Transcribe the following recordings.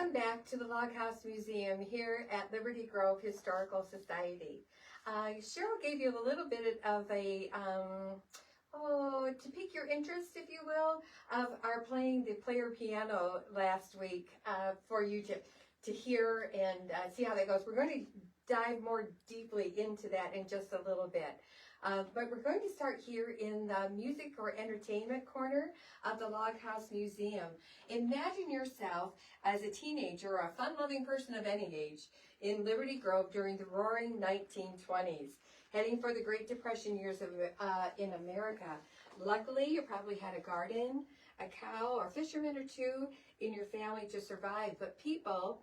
Welcome back to the Log House Museum here at Liberty Grove Historical Society. Cheryl gave you a little bit of a, to pique your interest, if you will, of our playing the player piano last week for you to hear and see how that goes. We're going to dive more deeply into that in just a little bit. But we're going to start here in the music or entertainment corner of the Log House Museum. Imagine yourself as a teenager or a fun-loving person of any age in Liberty Grove during the roaring 1920s, heading for the Great Depression years in America. Luckily, you probably had a garden, a cow, or fisherman or two in your family to survive, but people,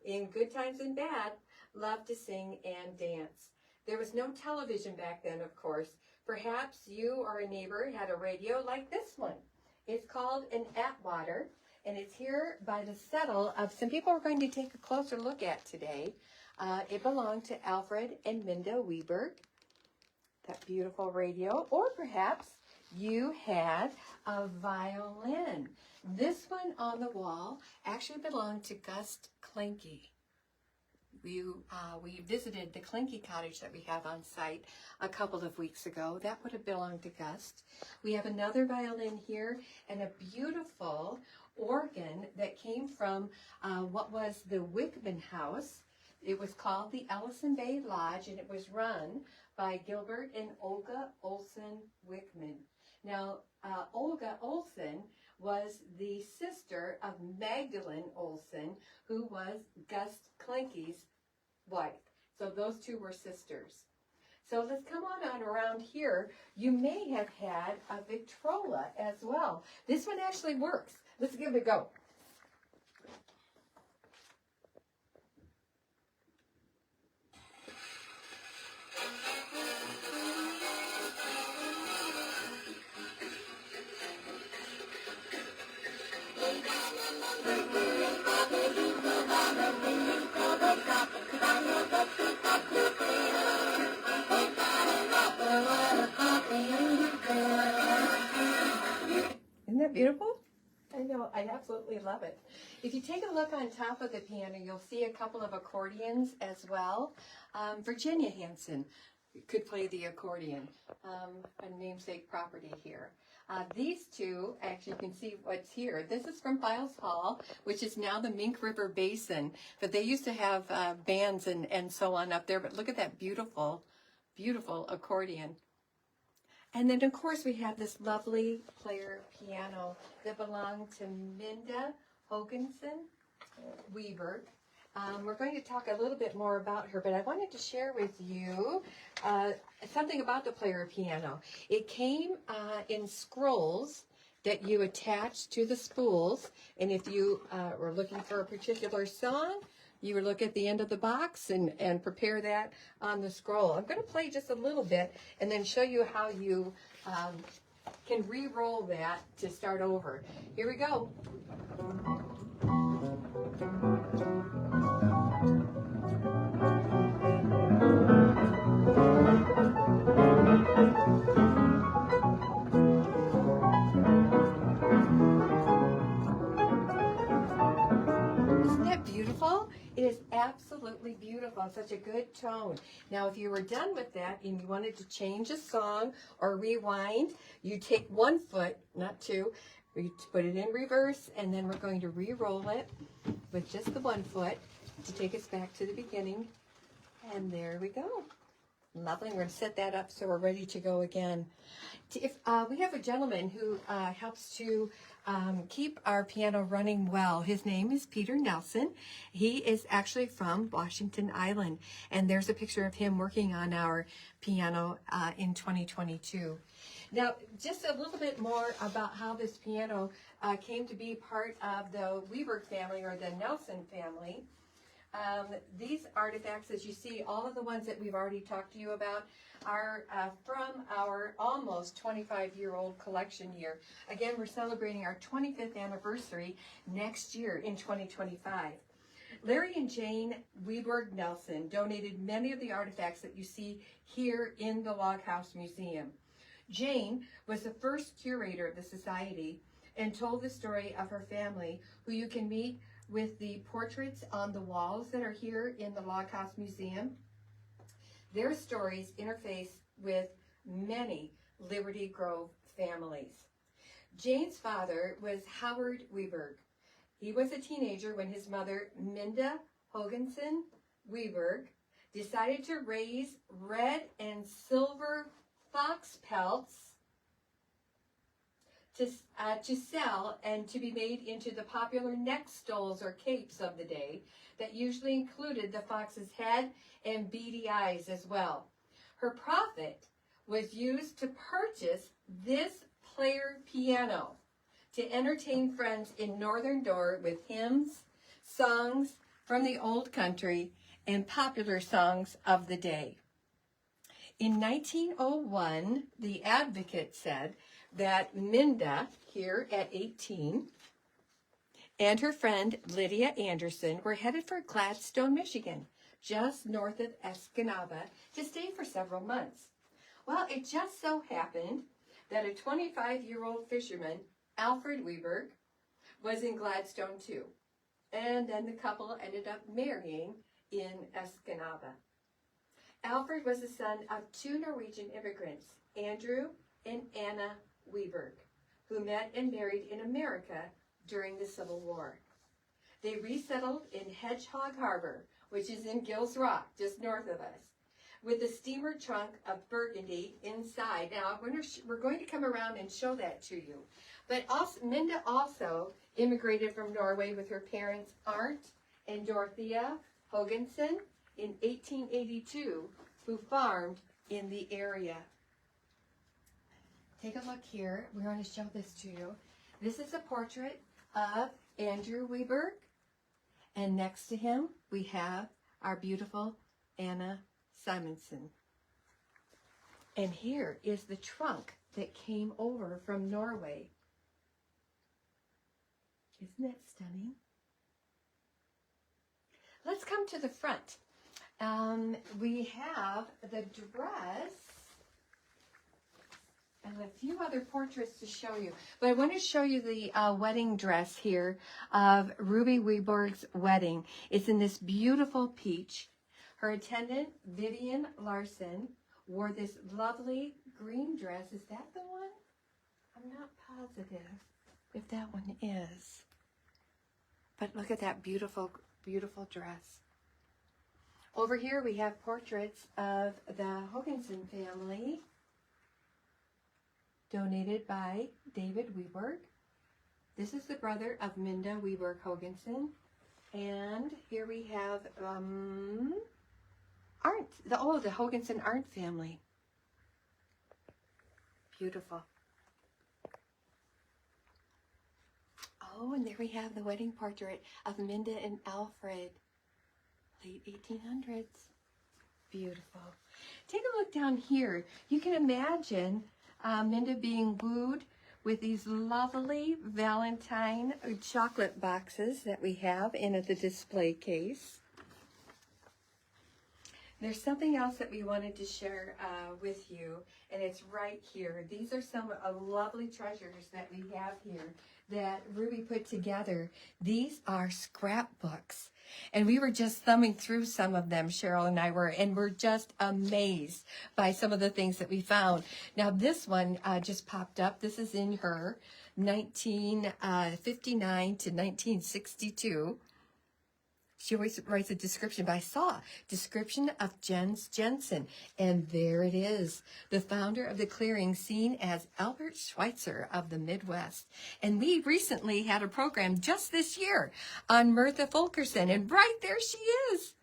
in good times and bad, love to sing and dance. There was no television back then, of course. Perhaps you or a neighbor had a radio like this one. It's called an ATWATER, and it's here by the settle of some people we're going to take a closer look at today. It belonged to Alfred and Minda Weborg, that beautiful radio. Or perhaps you had a violin. This one on the wall actually belonged to Gus Klinke. We visited the Klinke cottage that we have on site a couple of weeks ago. That would have belonged to Gus. We have another violin here and a beautiful organ that came from what was the Wickman House. It was called the Ellison Bay Lodge, and it was run by Gilbert and Olga Olson Wickman. Now, Olga Olson was the sister of Magdalene Olson, who was Gus Klinke's wife. So those two were sisters. So let's come on around here. You may have had a Victrola as well. This one actually works. Let's give it a go. Isn't that beautiful? I know, I absolutely love it. If you take a look on top of the piano, you'll see a couple of accordions as well. Virginia Hanson could play the accordion, a namesake property here. These two, actually you can see what's here. This is from Files Hall, which is now the Mink River Basin. But they used to have bands and so on up there. But look at that beautiful, beautiful accordion. And then, of course, we have this lovely player piano that belonged to Minda Hogenson Weborg. We're going to talk a little bit more about her, but I wanted to share with you something about the player piano. It came in scrolls that you attached to the spools, and if you were looking for a particular song, you would look at the end of the box and prepare that on the scroll. I'm going to play just a little bit and then show you how you can re-roll that to start over. Here we go. Isn't that beautiful? It is absolutely beautiful. It's such a good tone. Now, if you were done with that and you wanted to change a song or rewind, you take one foot, not two, you put it in reverse, and then we're going to re-roll it with just the one foot to take us back to the beginning. And there we go. Lovely. We're going to set that up so we're ready to go again. If we have a gentleman who helps to keep our piano running well. His name is Peter Nelson. He is actually from Washington Island, and there's a picture of him working on our piano in 2022. Now, just a little bit more about how this piano came to be part of the Weborg family or the Nelson family. These artifacts, as you see, all of the ones that we've already talked to you about are from our almost 25-year-old collection year. Again, we're celebrating our 25th anniversary next year in 2025. Larry and Jane Weborg Nelson donated many of the artifacts that you see here in the Log House Museum. Jane was the first curator of the society and told the story of her family, who you can meet with the portraits on the walls that are here in the Log House Museum. Their stories interface with many Liberty Grove families. Jane's father was Howard Weborg. He was a teenager when his mother, Minda Hogenson Weborg, decided to raise red and silver fox pelts to sell and to be made into the popular neck stoles or capes of the day that usually included the fox's head and beady eyes as well. Her profit was used to purchase this player piano to entertain friends in Northern Door with hymns, songs from the old country, and popular songs of the day. In 1901, the Advocate said that Minda, here at 18, and her friend Lydia Anderson were headed for Gladstone, Michigan, just north of Escanaba, to stay for several months. Well, it just so happened that a 25-year-old fisherman, Alfred Weborg, was in Gladstone too. And then the couple ended up marrying in Escanaba. Alfred was the son of two Norwegian immigrants, Andrew and Anna Weborg, who met and married in America during the Civil War. They resettled in Hedgehog Harbor, which is in Gills Rock, just north of us, with the steamer trunk of Burgundy inside. Now, we're going to come around and show that to you. But also, Minda also immigrated from Norway with her parents, Arndt and Dorothea Hogenson, in 1882, who farmed in the area. Take a look here. We're going to show this to you. This is a portrait of Andrew Weborg, and next to him we have our beautiful Anna Simonson. And here is the trunk that came over from Norway. Isn't that stunning? Let's come to the front. We have the dress and a few other portraits to show you. But I want to show you the wedding dress here of Ruby Weborg's wedding. It's in this beautiful peach. Her attendant, Vivian Larson, wore this lovely green dress. Is that the one? I'm not positive if that one is. But look at that beautiful, beautiful dress. Over here we have portraits of the Hogenson family, donated by David Weborg. This is the brother of Minda Weborg Hogenson. And here we have Arndt, the Hogenson Arndt family. Beautiful. Oh, and there we have the wedding portrait of Minda and Alfred, late 1800s. Beautiful. Take a look down here. You can imagine Minda being wooed with these lovely Valentine chocolate boxes that we have in the display case. There's something else that we wanted to share with you, and it's right here. These are some lovely treasures that we have here that Ruby put together. These are scrapbooks, and we were just thumbing through some of them, Cheryl and I were, and we're just amazed by some of the things that we found. Now, this one just popped up. This is in her 1959 to 1962. She always writes a description, but I saw description of Jens Jensen, and there it is. The founder of the clearing, seen as Albert Schweitzer of the Midwest. And we recently had a program just this year on Mirtha Fulkerson, and right there she is.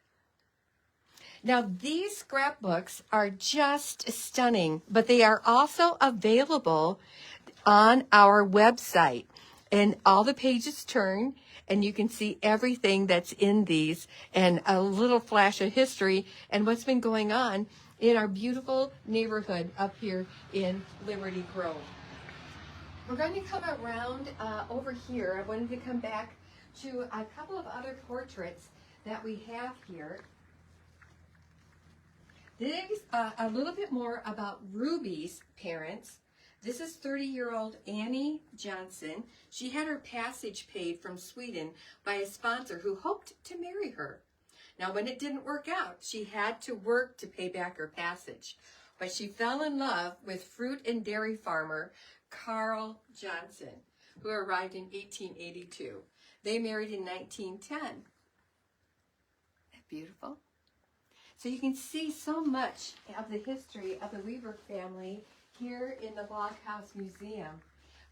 Now, these scrapbooks are just stunning, but they are also available on our website. And all the pages turn, and you can see everything that's in these, and a little flash of history and what's been going on in our beautiful neighborhood up here in Liberty Grove. We're going to come around over here. I wanted to come back to a couple of other portraits that we have here. This a little bit more about Ruby's parents. This is 30-year-old Annie Johnson. She had her passage paid from Sweden by a sponsor who hoped to marry her. Now, when it didn't work out, she had to work to pay back her passage. But she fell in love with fruit and dairy farmer Carl Johnson, who arrived in 1882. They married in 1910. Isn't that beautiful? So you can see so much of the history of the Weborg family here in the Log House Museum.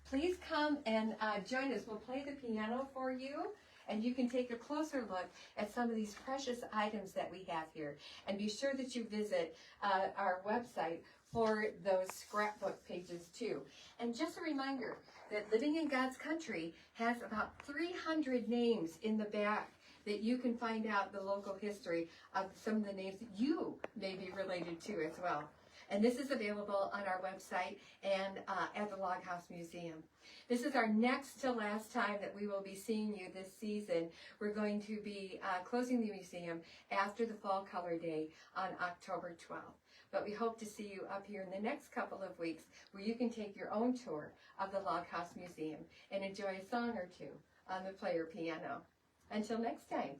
Please come and join us. We'll play the piano for you, and you can take a closer look at some of these precious items that we have here. And be sure that you visit our website for those scrapbook pages too. And just a reminder that Living in God's Country has about 300 names in the back that you can find out the local history of some of the names that you may be related to as well. And this is available on our website and at the Log House Museum. This is our next to last time that we will be seeing you this season. We're going to be closing the museum after the Fall Color Day on October 12th. But we hope to see you up here in the next couple of weeks where you can take your own tour of the Log House Museum and enjoy a song or two on the player piano. Until next time.